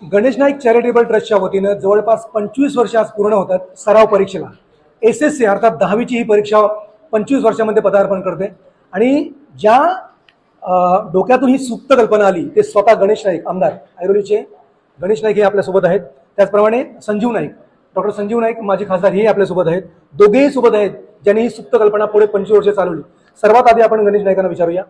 Ganesh Naik charitable ट्रस्टच्या वतीनं जवळपास 25 वर्ष आज पूर्ण होतात सराव परीक्षेला. SSC अर्थात 10वीची ही परीक्षा 25 वर्षामध्ये पदार्पण करते. आणि ज्या डोक्यातून ही सुप्त कल्पना आली ते स्वतः गणेश नाईक, आमदार ऐरोलीचे गणेश नाईक हे आपल्यासोबत आहेत. त्याचप्रमाणे संजीव नाईक, डॉक्टर संजीव नाईक माजी खासदार हे आपल्यासोबत आहेत. दोघेही सोबत आहेत ज्यांनी ही सुप्त कल्पना पुढे 25 वर्ष चालवली. सर्वात आधी आपण गणेश नाईकांना विचारूया,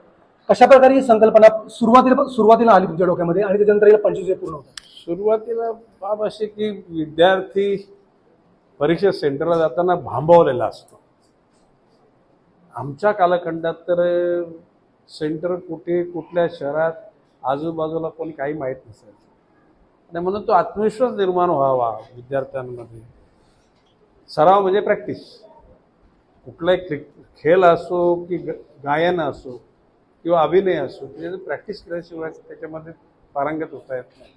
कशा प्रकारे ही संकल्पना सुरुवातीला आली तुमच्या डोक्यामध्ये आणि त्याच्यानंतर याला 25 वर्ष पूर्ण होतात? सुरुवातीला बाब अशी की विद्यार्थी परीक्षा सेंटरला जाताना भांबवलेला असतो. आमच्या कालखंडात तर सेंटर कुठे, कुठल्या शहरात, आजूबाजूला कोणी काही माहीत नसायचं. आणि म्हणून तो आत्मविश्वास निर्माण व्हावा विद्यार्थ्यांमध्ये. सराव म्हणजे प्रॅक्टिस. कुठलाही खेळ असो की गायन असो किंवा अभिनय असो, त्याची प्रॅक्टिस केल्याशिवाय त्याच्यामध्ये पारंगत होता येत नाही.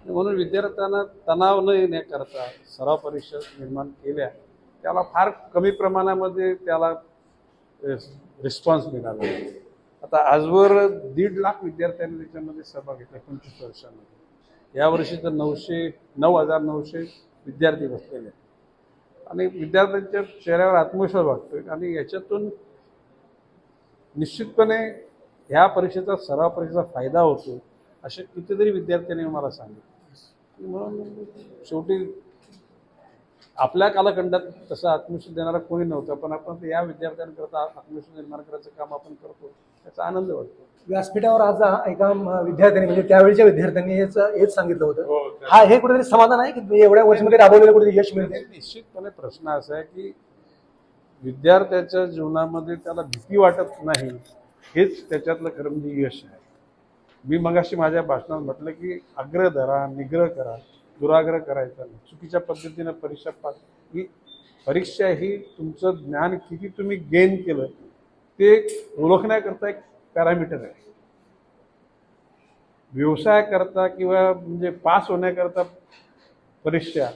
म्हणून विद्यार्थ्यांना तणाव न येण्याकरता सराव परीक्षा निर्माण केल्या. त्याला फार कमी प्रमाणामध्ये त्याला रिस्पॉन्स मिळाला. आता आजवर 1.5 लाख विद्यार्थ्यांनी त्याच्यामध्ये सहभाग घेतला 25 वर्षांमध्ये. यावर्षी तर 9,900 विद्यार्थी बसलेले आहेत. आणि विद्यार्थ्यांच्या चेहऱ्यावर आत्मविश्वास वाटतोय. आणि याच्यातून निश्चितपणे ह्या परीक्षेचा सराव परीक्षेचा फायदा होतो असे कितीतरी विद्यार्थ्यांनी मला सांगितलं. म्हणून शेवटी आपल्या कालखंडात तसा आत्मविश्वास देणारा कोणी नव्हता, पण आपण या विद्यार्थ्यांकरता आत्मविश्वास निर्माण करायचं काम आपण करतो, त्याचा आनंद वाटतो. व्यासपीठावर आज एका विद्यार्थ्यांनी म्हणजे त्यावेळच्या विद्यार्थ्यांनी हेच सांगितलं होतं. हे कुठेतरी समाधान आहे की एवढ्या वर्षामध्ये राबवलेलं कुठेतरी यश मिळते? निश्चितपणे प्रश्न असा आहे की विद्यार्थ्याच्या जीवनामध्ये त्याला भीती वाटत नाही, हेच त्याच्यातलं खरं म्हणजे यश आहे. मी मगाशी माझ्या भाषणात म्हटलं की आग्रह धरा, निग्रह करा, दुराग्रह करायचा नाही. चुकीच्या पद्धतीनं परीक्षा ही तुमचं ज्ञान किती तुम्ही गेन केलं ते ओळखण्याकरता एक पॅरामीटर आहे. व्यवसाय करता किंवा म्हणजे पास होण्याकरता परीक्षा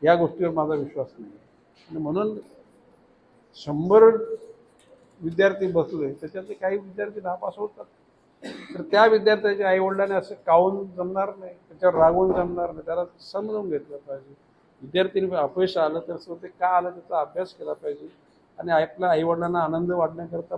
या गोष्टीवर माझा विश्वास नाही. आणि म्हणून 100 विद्यार्थी बसले त्याच्यातले काही विद्यार्थी नापास होतात. तर त्या विद्यार्थ्याच्या आईवडिलांनी असं कावून जमणार नाही, त्याच्यावर रागवून जमणार नाही. त्याला समजून घेतलं पाहिजे. विद्यार्थ्यांनी अपयश आलं तर ते का आलं त्याचा अभ्यास केला पाहिजे आणि आपल्या आईवडिलांना आनंद वाटण्याकरता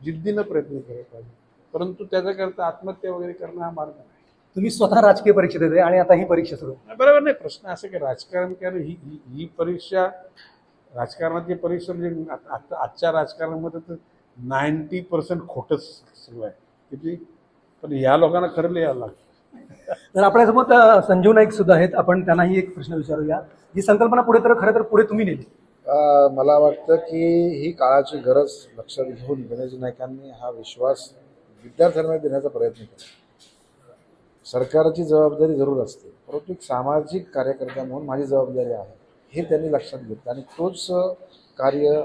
जिद्दीनं प्रयत्न केला पाहिजे. परंतु त्याच्याकरता आत्महत्या वगैरे करणं हा मार्ग नाही. तुम्ही स्वतः राजकीय परीक्षा देते आणि आता ही परीक्षा सुरू. बरोबर नाही. प्रश्न असं की राजकारण कारण ही परीक्षा राजकारणाची परीक्षा म्हणजे आजच्या राजकारणामध्ये तर 90% खोटंच सुरू आहे. किती पण ह्या लोकांना खरं लिहायला लागतं. तर आपल्यासोबत संजीव नाईक सुद्धा आहेत. आपण त्यांनाही एक प्रश्न विचारूया. ही संकल्पना खरं तर पुढे तुम्ही नेली. मला वाटतं की ही काळाची गरज लक्षात घेऊन गणेश नाईकांनी हा विश्वास विद्यार्थ्यांना देण्याचा प्रयत्न केला. सरकारची जबाबदारी जरूर असते, परंतु एक सामाजिक कार्यकर्ता म्हणून माझी जबाबदारी आहे हे त्यांनी लक्षात घेतलं. आणि तोच कार्य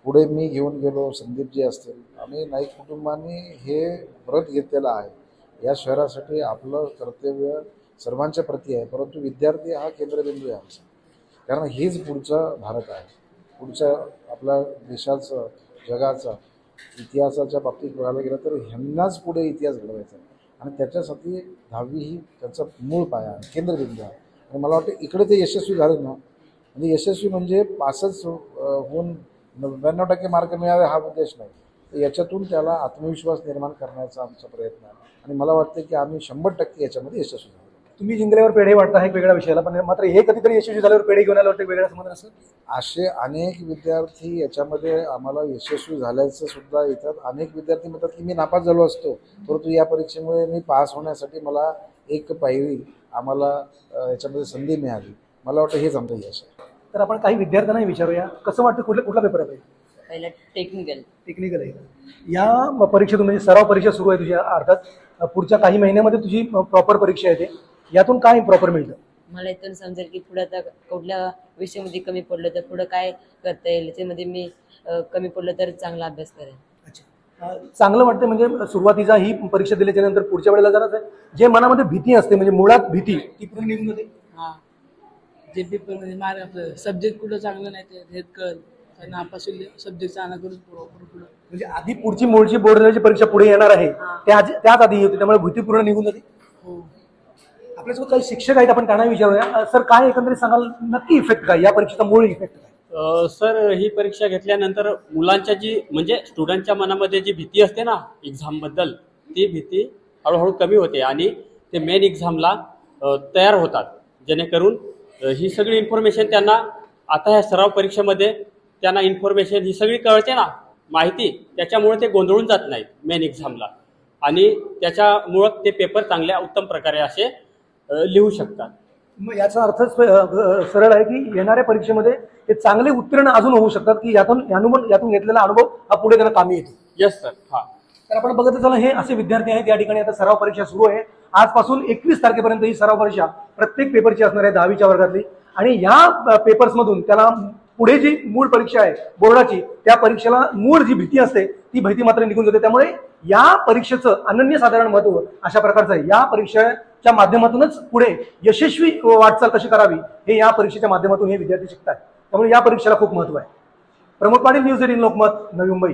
पुढे मी घेऊन गेलो, संदीपजी असतील, आम्ही नाईक कुटुंबांनी हे व्रत घेतलेलं आहे. या शहरासाठी आपलं कर्तव्य सर्वांच्या प्रती आहे, परंतु विद्यार्थी हा केंद्रबिंदू आहे आमचा. कारण हीच पुढचा भारत आहे. पुढच्या आपल्या देशाचं, जगाचा इतिहासाच्या बाबतीत बघायला गेलं तर ह्यांनाच पुढे इतिहास घडवायचा आहे. आणि त्याच्यासाठी 10वी ही त्याचा मूळ पाया आहे, केंद्रबिंदू आहे. आणि मला वाटतं इकडे ते यशस्वी झाले ना, म्हणजे यशस्वी म्हणजे पासच होऊन 99% मार्क मिळावे हा उद्देश नाही. तर याच्यातून त्याला आत्मविश्वास निर्माण करण्याचा आमचा प्रयत्न आहे. आणि मला वाटतं की आम्ही 100% याच्यामध्ये यशस्वी झालो. तुम्ही जिंकल्यावर पेढे वाटता हा एक वेगळा विषयाला, पण मात्र हे कधीतरी यशस्वी झाल्यावर पेढे घेऊन आल्यावर ते वेगळा समाधान असं. असे अनेक विद्यार्थी याच्यामध्ये आम्हाला यशस्वी झाल्याचं सुद्धा येतात. अनेक विद्यार्थी म्हणतात की मी नापास झालो असतो, परंतु या परीक्षेमुळे मी पास होण्यासाठी मला एक पायरी आम्हाला याच्यामध्ये संधी मिळाली. मला वाटतं हेच आमचं यश आहे. तर आपण काही विद्यार्थ्यांनाही विचारूया, कसं वाटतं कुठला पेपर आहे? पहिला टेक्निकल आहे. या परीक्षेतून म्हणजे सराव परीक्षा सुरू आहे तुझ्या, अर्थात पुढच्या काही महिन्यामध्ये तुझी प्रॉपर परीक्षा येते. यातून काय प्रॉपर मिळतं? मला इथून समजेल की पुढे आता कुठल्या विषयामध्ये कमी पडलं तर पुढे काय करता येईल, त्यामध्ये मी कमी पडलं तर चांगला अभ्यास करेन. अच्छा, चांगलं वाटतं. म्हणजे सुरुवातीचा ही परीक्षा दिल्याच्या नंतर पुढच्या वेळेला जरा जे मनामध्ये भीती असते, म्हणजे मुळात भीती ती पूर्ण निघून जाते. हां, जे पेपर म्हणजे मार्क आपलं सब्जेक्ट कुठं चांगलं नाही ते हेच कळ नापास सब्जेक्ट चांगला करून पुढं. म्हणजे आधी पुढची मूळची बोर्डाची परीक्षा पुढे येणार आहे, त्याच आधी होती, त्यामुळे भीती पूर्ण निघून जाते. हो. आपल्यासोबत काही शिक्षक आहेत, आपण त्यांना विचारूया. सर, काय एकंदरीत सांगाल, नक्की इफेक्ट काय, या परीक्षेचा मूळ इफेक्ट काय? सर, ही परीक्षा घेतल्यानंतर मुलांच्या जी म्हणजे स्टुडंटच्या मनामध्ये जी भीती असते ना एक्झामबद्दल, ती भीती हळूहळू कमी होते आणि ते मेन एक्झामला तयार होतात, जेणेकरून ही सगळी इन्फॉर्मेशन त्यांना आता ह्या सराव परीक्षेमध्ये त्यांना इन्फॉर्मेशन ही सगळी कळते ना माहिती, त्याच्यामुळे ते गोंधळून जात नाहीत मेन एक्झामला आणि त्याच्यामुळं ते पेपर चांगल्या उत्तम प्रकारे असे लिहू शकतात. मग याचा अर्थ सरळ आहे की येणाऱ्या परीक्षेमध्ये ते चांगले उत्तीर्ण अजून होऊ शकतात, की यातून घेतलेला अनुभव हा पुढे त्यांना कामी येतो. Yes sir. हा. तर आपण बघत असाल, हे असे विद्यार्थी आहेत या ठिकाणी. आता सराव परीक्षा सुरू आहे. आजपासून 21 तारखेपर्यंत ही सराव परीक्षा प्रत्येक पेपरची असणार आहे 10वीच्या वर्गातली. आणि या पेपर्समधून त्याला पुढे जी मूळ परीक्षा आहे बोर्डाची, त्या परीक्षेला मूळ जी भीती असते ती भीती मात्र निघून जाते. त्यामुळे या परीक्षेचं अनन्यसाधारण महत्त्व अशा प्रकारचं आहे. या परीक्षेच्या माध्यमातूनच पुढे यशस्वी वाटचाल कशी करावी हे या परीक्षेच्या माध्यमातून हे विद्यार्थी शिकतात. त्यामुळे या परीक्षेला खूप महत्त्व आहे. प्रमोद पाटील, न्यूज 18 लोकमत, नवी मुंबई.